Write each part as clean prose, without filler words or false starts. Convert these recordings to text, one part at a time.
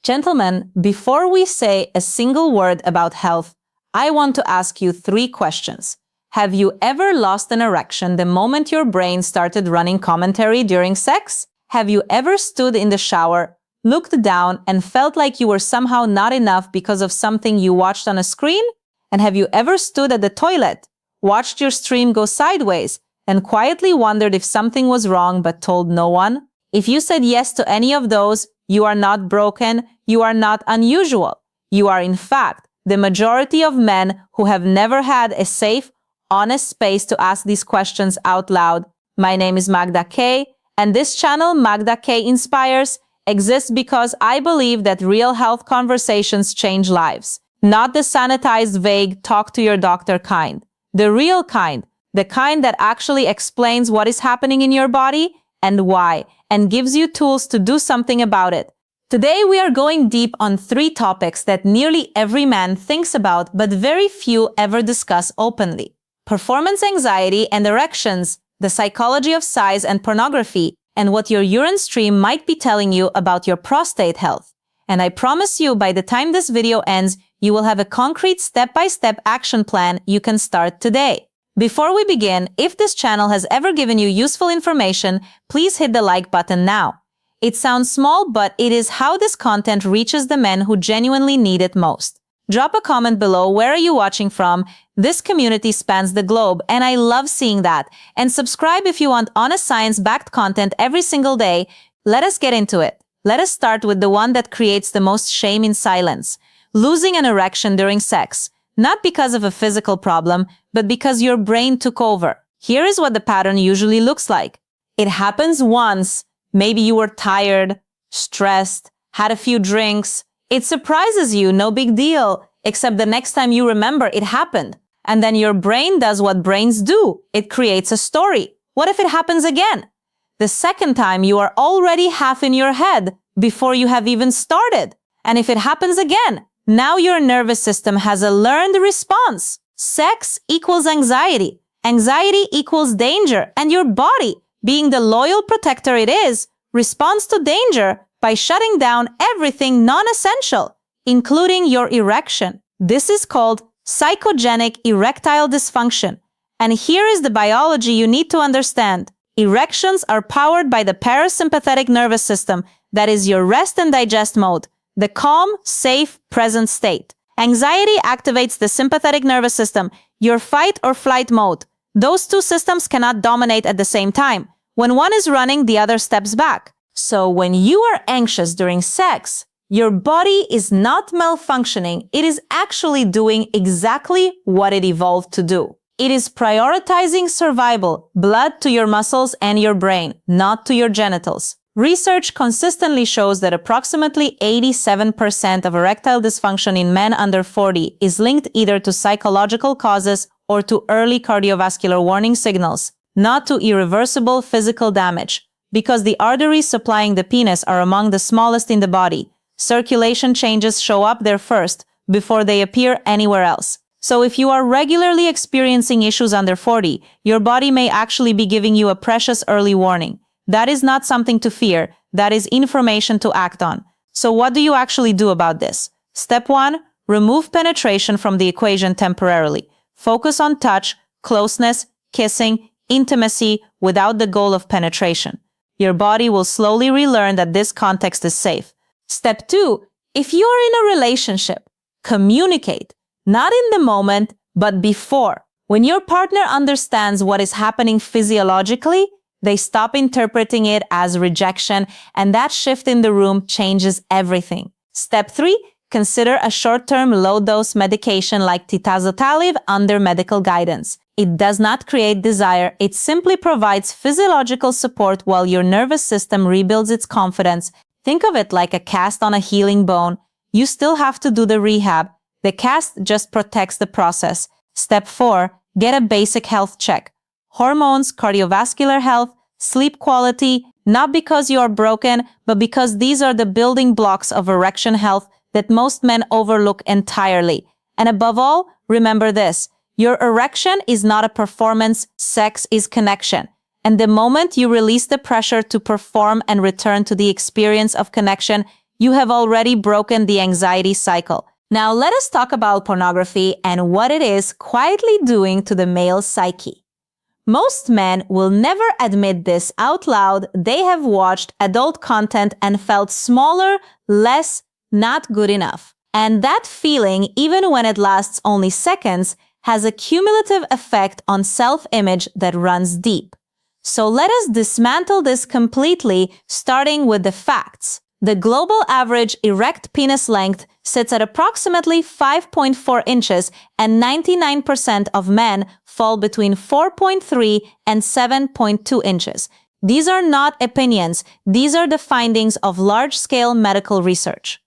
Gentlemen, before we say a single word about health, I want to ask you 3 questions. Have you ever lost an erection the moment your brain started running commentary during sex? Have you ever stood in the shower, looked down, and felt like you were somehow not enough because of something you watched on a screen? And have you ever stood at the toilet, watched your stream go sideways, and quietly wondered if something was wrong but told no one? If you said yes to any of those, you are not broken, you are not unusual. You are, in fact, the majority of men who have never had a safe, honest space to ask these questions out loud. My name is Magda K, and this channel, Magda K Inspires, exists because I believe that real health conversations change lives. Not the sanitized, vague, talk to your doctor kind. The real kind, the kind that actually explains what is happening in your body and why, and gives you tools to do something about it. Today we are going deep on 3 topics that nearly every man thinks about but very few ever discuss openly. Performance anxiety and erections, the psychology of size and pornography, and what your urine stream might be telling you about your prostate health. And I promise you, by the time this video ends, you will have a concrete step-by-step action plan you can start today. Before we begin, if this channel has ever given you useful information, please hit the like button now. It sounds small, but it is how this content reaches the men who genuinely need it most. Drop a comment below, where are you watching from? This community spans the globe, and I love seeing that. And subscribe if you want honest science-backed content every single day. Let us get into it. Let us start with the one that creates the most shame in silence. Losing an erection during sex. Not because of a physical problem, but because your brain took over. Here is what the pattern usually looks like. It happens once. Maybe you were tired, stressed, had a few drinks. It surprises you, no big deal, except the next time you remember it happened. And then your brain does what brains do. It creates a story. What if it happens again? The second time you are already half in your head before you have even started. And if it happens again, now your nervous system has a learned response. Sex equals anxiety. Anxiety equals danger. And your body, being the loyal protector it is, responds to danger by shutting down everything non-essential, including your erection. This is called psychogenic erectile dysfunction. And here is the biology you need to understand. Erections are powered by the parasympathetic nervous system, that is your rest and digest mode, the calm, safe, present state. Anxiety activates the sympathetic nervous system, your fight or flight mode. Those 2 systems cannot dominate at the same time. When one is running, the other steps back. So when you are anxious during sex, your body is not malfunctioning. It is actually doing exactly what it evolved to do. It is prioritizing survival, blood to your muscles and your brain, not to your genitals. Research consistently shows that approximately 87% of erectile dysfunction in men under 40 is linked either to psychological causes or to early cardiovascular warning signals, not to irreversible physical damage. Because the arteries supplying the penis are among the smallest in the body, circulation changes show up there first before they appear anywhere else. So if you are regularly experiencing issues under 40, your body may actually be giving you a precious early warning. That is not something to fear. That is information to act on. So what do you actually do about this? Step 1, remove penetration from the equation temporarily. Focus on touch, closeness, kissing, intimacy without the goal of penetration. Your body will slowly relearn that this context is safe. Step 2, if you are in a relationship, communicate. Not in the moment, but before. When your partner understands what is happening physiologically, they stop interpreting it as rejection, and that shift in the room changes everything. Step 3, consider a short-term low-dose medication like titazotalib under medical guidance. It does not create desire, it simply provides physiological support while your nervous system rebuilds its confidence. Think of it like a cast on a healing bone. You still have to do the rehab. The cast just protects the process. Step 4, get a basic health check. Hormones, cardiovascular health, sleep quality, not because you are broken, but because these are the building blocks of erection health that most men overlook entirely. And above all, remember this. Your erection is not a performance, sex is connection. And the moment you release the pressure to perform and return to the experience of connection, You have already broken the anxiety cycle. Now let us talk about pornography and what it is quietly doing to the male psyche. Most men will never admit this out loud. They have watched adult content and felt smaller, less, not good enough. And that feeling, even when it lasts only seconds, has a cumulative effect on self-image that runs deep. So let us dismantle this completely, starting with the facts. The global average erect penis length sits at approximately 5.4 inches, and 99% of men fall between 4.3 and 7.2 inches. These are not opinions. These are the findings of large-scale medical research.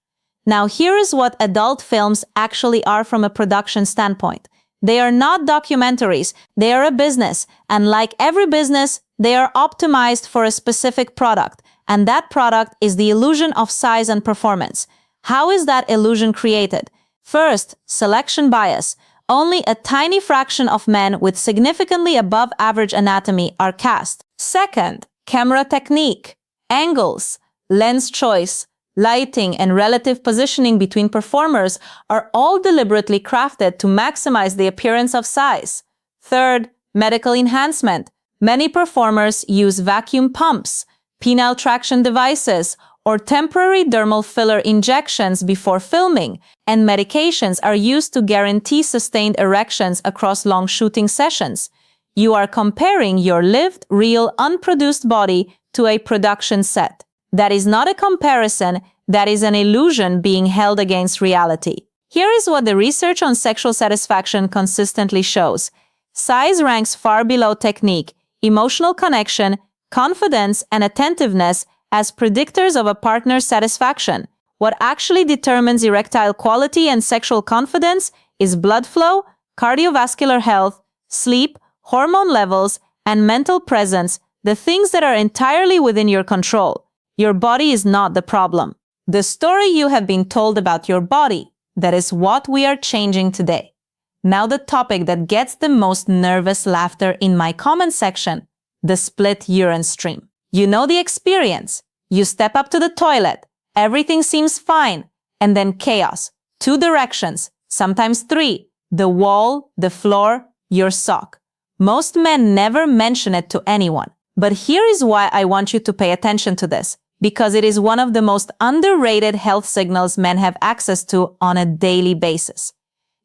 Now, here is what adult films actually are from a production standpoint. They are not documentaries. They are a business. And like every business, they are optimized for a specific product. And that product is the illusion of size and performance. How is that illusion created? First, selection bias. Only a tiny fraction of men with significantly above average anatomy are cast. Second, camera technique, angles, lens choice, lighting, and relative positioning between performers are all deliberately crafted to maximize the appearance of size. Third, medical enhancement. Many performers use vacuum pumps, penile traction devices, or temporary dermal filler injections before filming, and medications are used to guarantee sustained erections across long shooting sessions. You are comparing your lived, real, unproduced body to a production set. That is not a comparison, that is an illusion being held against reality. Here is what the research on sexual satisfaction consistently shows. Size ranks far below technique, emotional connection, confidence, and attentiveness as predictors of a partner's satisfaction. What actually determines erectile quality and sexual confidence is blood flow, cardiovascular health, sleep, hormone levels, and mental presence, the things that are entirely within your control. Your body is not the problem. The story you have been told about your body, that is what we are changing today. Now the topic that gets the most nervous laughter in my comment section, the split urine stream. You know the experience. You step up to the toilet, everything seems fine, and then chaos. 2 directions, sometimes 3, the wall, the floor, your sock. Most men never mention it to anyone. But here is why I want you to pay attention to this, because it is one of the most underrated health signals men have access to on a daily basis.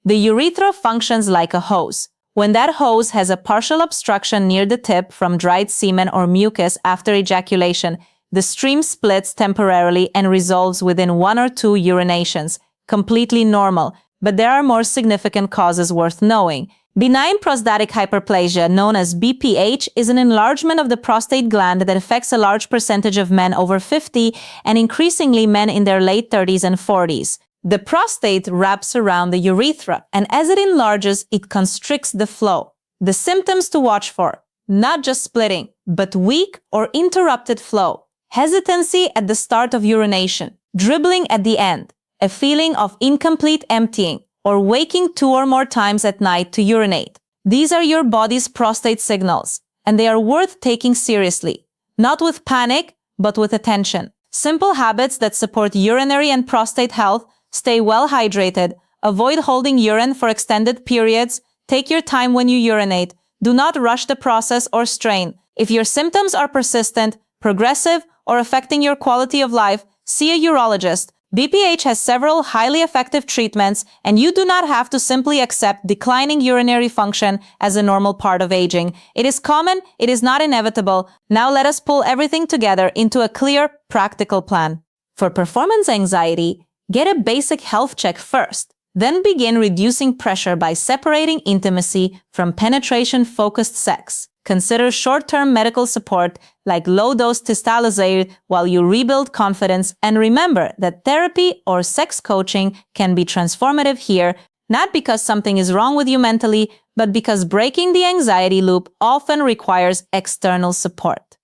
The urethra functions like a hose. When that hose has a partial obstruction near the tip from dried semen or mucus after ejaculation, the stream splits temporarily and resolves within 1 or 2 urinations, completely normal, but there are more significant causes worth knowing. Benign prostatic hyperplasia, known as BPH, is an enlargement of the prostate gland that affects a large percentage of men over 50 and increasingly men in their late 30s and 40s. The prostate wraps around the urethra, and as it enlarges, it constricts the flow. The symptoms to watch for: not just splitting, but weak or interrupted flow, hesitancy at the start of urination, dribbling at the end, a feeling of incomplete emptying, or waking 2 or more times at night to urinate. These are your body's prostate signals, and they are worth taking seriously, not with panic, but with attention. Simple habits that support urinary and prostate health: stay well hydrated, avoid holding urine for extended periods, take your time when you urinate, do not rush the process or strain. If your symptoms are persistent, progressive, or affecting your quality of life, see a urologist. BPH has several highly effective treatments, and you do not have to simply accept declining urinary function as a normal part of aging. It is common, it is not inevitable. Now let us pull everything together into a clear, practical plan. For performance anxiety, get a basic health check first. Then begin reducing pressure by separating intimacy from penetration-focused sex. Consider short-term medical support like low-dose testalizade while you rebuild confidence, and remember that therapy or sex coaching can be transformative here, not because something is wrong with you mentally, but because breaking the anxiety loop often requires external support.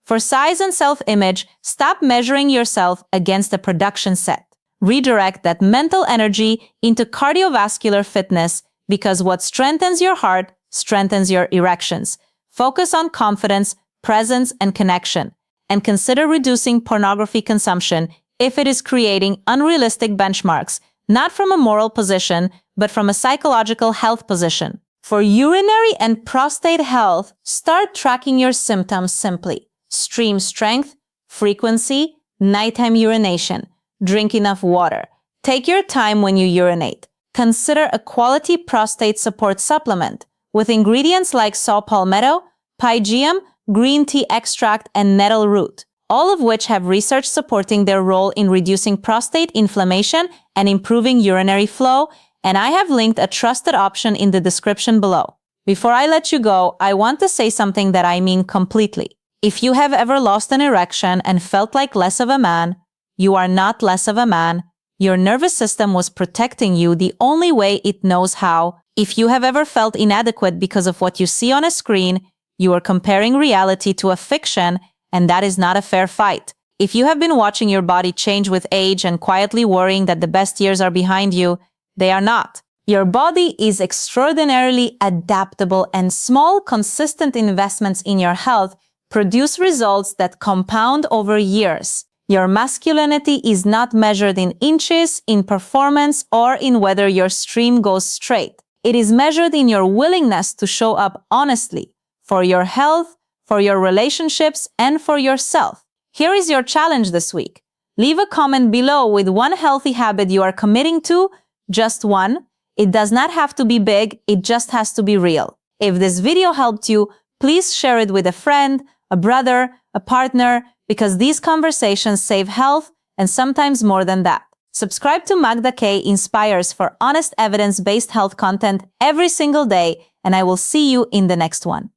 For size and self-image, stop measuring yourself against a production set. Redirect that mental energy into cardiovascular fitness, because what strengthens your heart strengthens your erections. Focus on confidence, presence, and connection, and consider reducing pornography consumption if it is creating unrealistic benchmarks, not from a moral position, but from a psychological health position. For urinary and prostate health, start tracking your symptoms simply. Stream strength, frequency, nighttime urination. Drink enough water. Take your time when you urinate. Consider a quality prostate support supplement with ingredients like saw palmetto, pygeum, green tea extract, and nettle root, all of which have research supporting their role in reducing prostate inflammation and improving urinary flow, and I have linked a trusted option in the description below. Before I let you go, I want to say something that I mean completely. If you have ever lost an erection and felt like less of a man, you are not less of a man. Your nervous system was protecting you the only way it knows how. If you have ever felt inadequate because of what you see on a screen, you are comparing reality to a fiction, and that is not a fair fight. If you have been watching your body change with age and quietly worrying that the best years are behind you, they are not. Your body is extraordinarily adaptable, and small, consistent investments in your health produce results that compound over years. Your masculinity is not measured in inches, in performance, or in whether your stream goes straight. It is measured in your willingness to show up honestly for your health, for your relationships, and for yourself. Here is your challenge this week. Leave a comment below with one healthy habit you are committing to, just one. It does not have to be big, it just has to be real. If this video helped you, please share it with a friend, a brother, a partner, because these conversations save health and sometimes more than that. Subscribe to Magda K Inspires for honest evidence-based health content every single day, and I will see you in the next one.